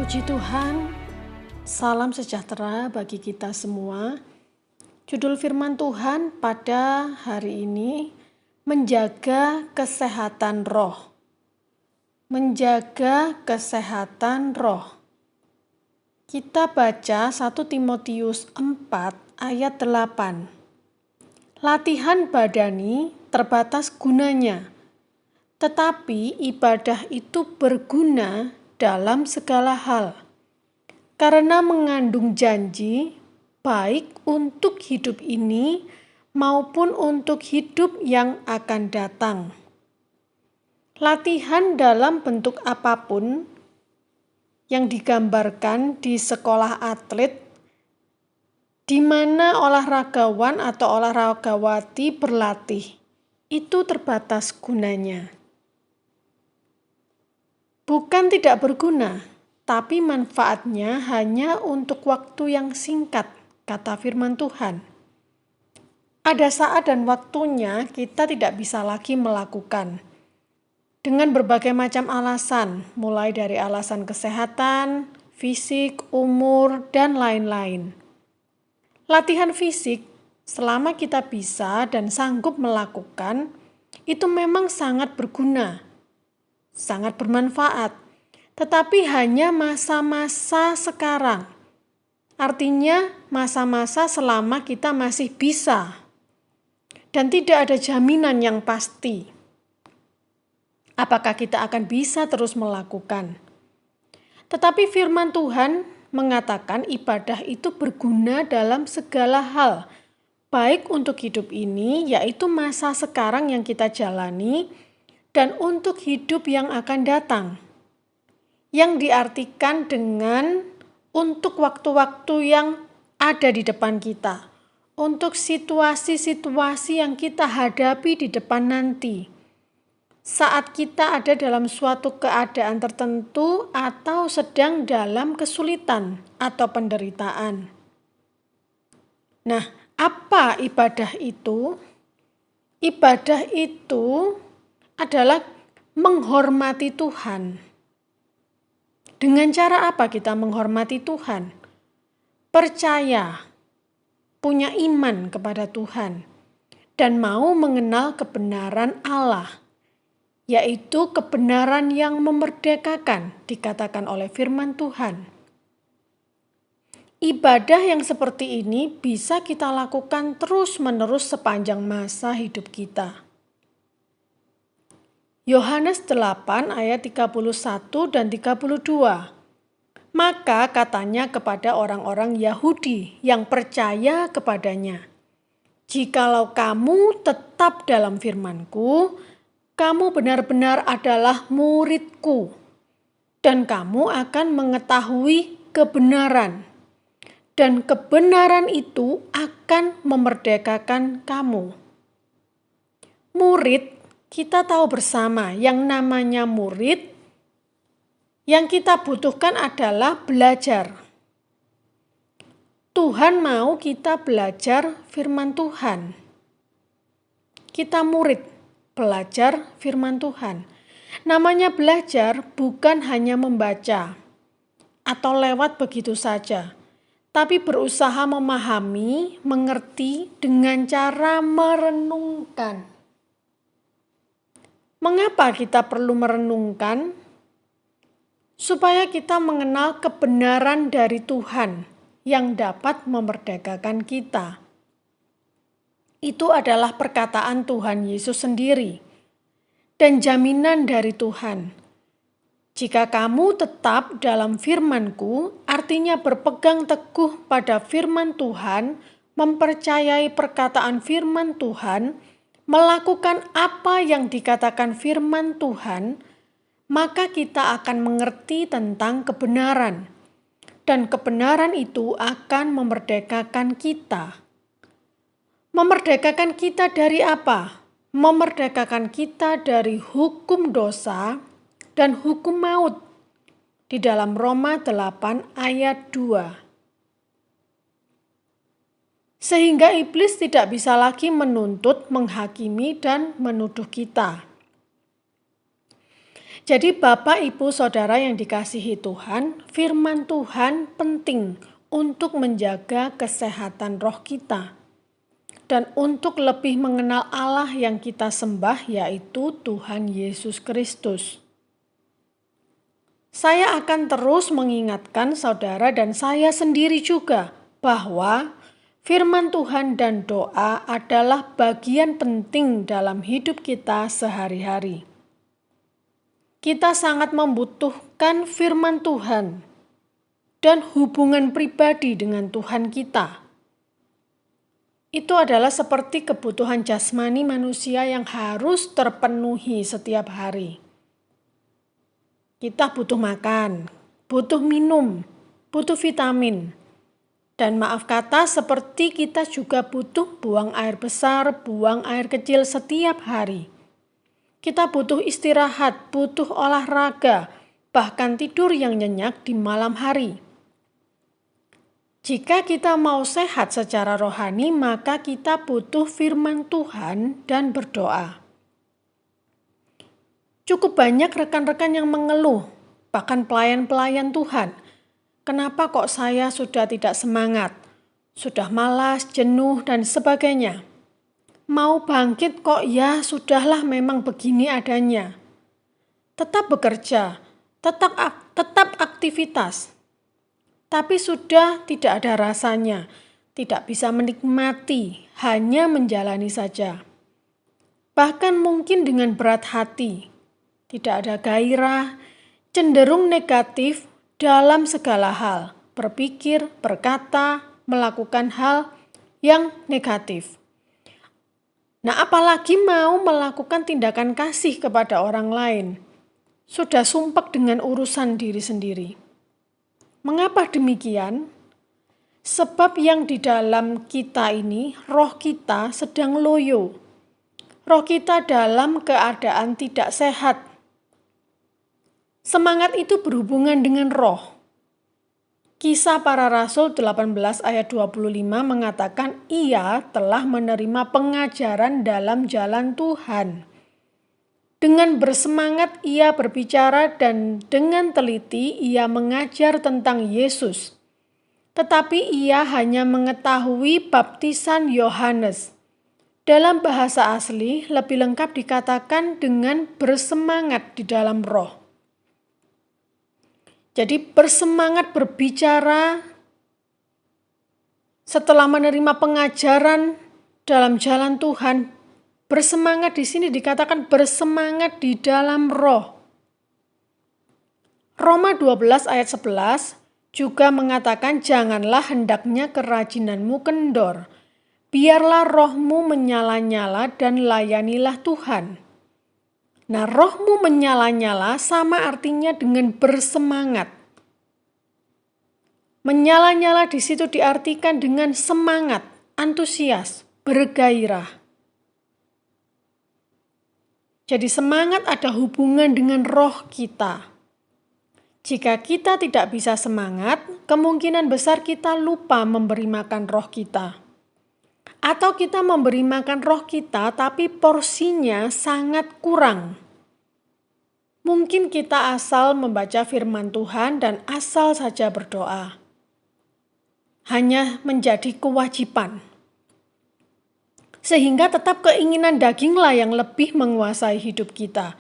Puji Tuhan, salam sejahtera bagi kita semua. Judul firman Tuhan pada hari ini, menjaga kesehatan roh. Menjaga kesehatan roh. Kita baca 1 Timotius 4 ayat 8. Latihan badani terbatas gunanya, tetapi ibadah itu berguna dalam segala hal, karena mengandung janji baik untuk hidup ini maupun untuk hidup yang akan datang. Latihan dalam bentuk apapun yang digambarkan di sekolah atlet, di mana olahragawan atau olahragawati berlatih, itu terbatas gunanya. Bukan tidak berguna, tapi manfaatnya hanya untuk waktu yang singkat, kata firman Tuhan. Ada saat dan waktunya kita tidak bisa lagi melakukan. Dengan berbagai macam alasan, mulai dari alasan kesehatan, fisik, umur, dan lain-lain. Latihan fisik, selama kita bisa dan sanggup melakukan, itu memang sangat berguna, sangat bermanfaat, tetapi hanya masa-masa sekarang. Artinya masa-masa selama kita masih bisa dan tidak ada jaminan yang pasti apakah kita akan bisa terus melakukan. Tetapi firman Tuhan mengatakan ibadah itu berguna dalam segala hal, baik untuk hidup ini, yaitu masa sekarang yang kita jalani, dan untuk hidup yang akan datang, yang diartikan dengan untuk waktu-waktu yang ada di depan kita, untuk situasi-situasi yang kita hadapi di depan nanti, saat kita ada dalam suatu keadaan tertentu atau sedang dalam kesulitan atau penderitaan. Nah, apa ibadah itu? Ibadah itu adalah menghormati Tuhan. Dengan cara apa kita menghormati Tuhan? Percaya, punya iman kepada Tuhan, dan mau mengenal kebenaran Allah, yaitu kebenaran yang memerdekakan, dikatakan oleh firman Tuhan. Ibadah yang seperti ini bisa kita lakukan terus-menerus sepanjang masa hidup kita. Yohanes 8 ayat 31 dan 32. Maka katanya kepada orang-orang Yahudi yang percaya kepadanya, "Jikalau kamu tetap dalam firman-Ku, kamu benar-benar adalah murid-Ku, dan kamu akan mengetahui kebenaran, dan kebenaran itu akan memerdekakan kamu." Murid, kita tahu bersama yang namanya murid, yang kita butuhkan adalah belajar. Tuhan mau kita belajar firman Tuhan. Kita murid, belajar firman Tuhan. Namanya belajar bukan hanya membaca atau lewat begitu saja, tapi berusaha memahami, mengerti dengan cara merenungkan. Mengapa kita perlu merenungkan? Supaya kita mengenal kebenaran dari Tuhan yang dapat memerdekakan kita. Itu adalah perkataan Tuhan Yesus sendiri dan jaminan dari Tuhan. Jika kamu tetap dalam firman-Ku, artinya berpegang teguh pada firman Tuhan, mempercayai perkataan firman Tuhan, melakukan apa yang dikatakan firman Tuhan, maka kita akan mengerti tentang kebenaran, dan kebenaran itu akan memerdekakan kita. Memerdekakan kita dari apa? Memerdekakan kita dari hukum dosa dan hukum maut di dalam Roma 8 ayat 2. Sehingga iblis tidak bisa lagi menuntut, menghakimi, dan menuduh kita. Jadi Bapak, Ibu, Saudara yang dikasihi Tuhan, firman Tuhan penting untuk menjaga kesehatan roh kita dan untuk lebih mengenal Allah yang kita sembah, yaitu Tuhan Yesus Kristus. Saya akan terus mengingatkan saudara dan saya sendiri juga bahwa firman Tuhan dan doa adalah bagian penting dalam hidup kita sehari-hari. Kita sangat membutuhkan firman Tuhan dan hubungan pribadi dengan Tuhan kita. Itu adalah seperti kebutuhan jasmani manusia yang harus terpenuhi setiap hari. Kita butuh makan, butuh minum, butuh vitamin. Dan maaf kata, seperti kita juga butuh buang air besar, buang air kecil setiap hari. Kita butuh istirahat, butuh olahraga, bahkan tidur yang nyenyak di malam hari. Jika kita mau sehat secara rohani, maka kita butuh firman Tuhan dan berdoa. Cukup banyak rekan-rekan yang mengeluh, bahkan pelayan-pelayan Tuhan. Kenapa kok saya sudah tidak semangat, sudah malas, jenuh, dan sebagainya. Mau bangkit kok ya sudahlah memang begini adanya. Tetap bekerja, tetap aktivitas. Tapi sudah tidak ada rasanya, tidak bisa menikmati, hanya menjalani saja. Bahkan mungkin dengan berat hati, tidak ada gairah, cenderung negatif dalam segala hal, berpikir, berkata, melakukan hal yang negatif. Nah, apalagi mau melakukan tindakan kasih kepada orang lain. Sudah sumpek dengan urusan diri sendiri. Mengapa demikian? Sebab yang di dalam kita ini, roh kita sedang loyo. Roh kita dalam keadaan tidak sehat. Semangat itu berhubungan dengan roh. Kisah Para Rasul 18 ayat 25 mengatakan ia telah menerima pengajaran dalam jalan Tuhan. Dengan bersemangat ia berbicara dan dengan teliti ia mengajar tentang Yesus. Tetapi ia hanya mengetahui baptisan Yohanes. Dalam bahasa asli lebih lengkap dikatakan dengan bersemangat di dalam roh. Jadi bersemangat berbicara setelah menerima pengajaran dalam jalan Tuhan. Bersemangat di sini dikatakan bersemangat di dalam roh. Roma 12 ayat 11 juga mengatakan janganlah hendaknya kerajinanmu kendor. Biarlah rohmu menyala-nyala dan layanilah Tuhan. Nah, rohmu menyala-nyala sama artinya dengan bersemangat. Menyala-nyala di situ diartikan dengan semangat, antusias, bergairah. Jadi semangat ada hubungan dengan roh kita. Jika kita tidak bisa semangat, kemungkinan besar kita lupa memberi makan roh kita. Atau kita memberi makan roh kita tapi porsinya sangat kurang. Mungkin kita asal membaca firman Tuhan dan asal saja berdoa. Hanya menjadi kewajiban. Sehingga tetap keinginan daginglah yang lebih menguasai hidup kita.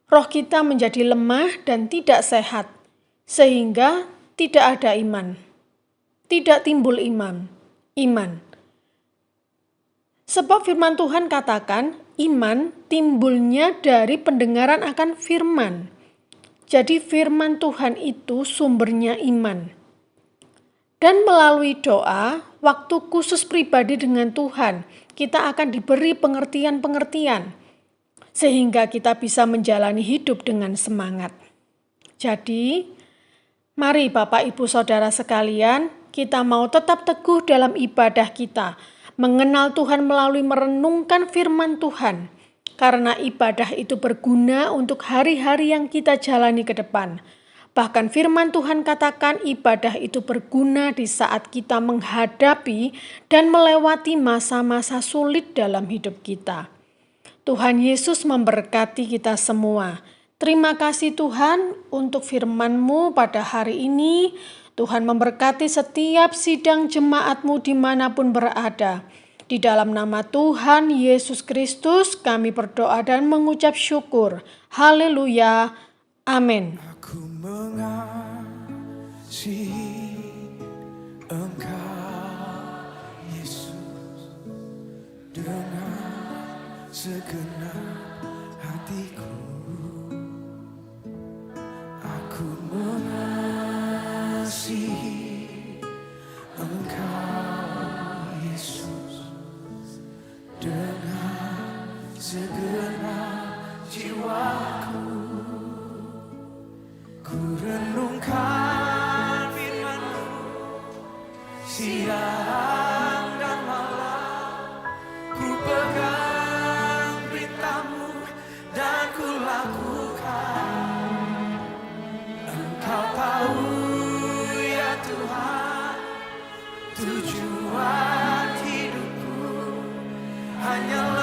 Roh kita menjadi lemah dan tidak sehat. Sehingga tidak ada iman. Tidak timbul iman. Sebab firman Tuhan katakan, iman timbulnya dari pendengaran akan firman. Jadi firman Tuhan itu sumbernya iman. Dan melalui doa, waktu khusus pribadi dengan Tuhan, kita akan diberi pengertian-pengertian. Sehingga kita bisa menjalani hidup dengan semangat. Jadi, mari Bapak Ibu Saudara sekalian, kita mau tetap teguh dalam ibadah kita. Mengenal Tuhan melalui merenungkan firman Tuhan. Karena ibadah itu berguna untuk hari-hari yang kita jalani ke depan. Bahkan firman Tuhan katakan ibadah itu berguna di saat kita menghadapi dan melewati masa-masa sulit dalam hidup kita. Tuhan Yesus memberkati kita semua. Terima kasih Tuhan untuk firman-Mu pada hari ini. Tuhan memberkati setiap sidang jemaat-Mu dimanapun berada. Di dalam nama Tuhan Yesus Kristus kami berdoa dan mengucap syukur. Haleluya. Amin. Aku mengasihi Engkau, Yesus, dengan segenap hatiku. Aku mengasihi Engkau, Yesus, dengan segenap jiwaku. Ku renungkan firman-Mu siang dan malam, ku pegang perintah-Mu dan ku lakukan. Engkau tahu ya Tuhan, tujuan hidupku hanyalah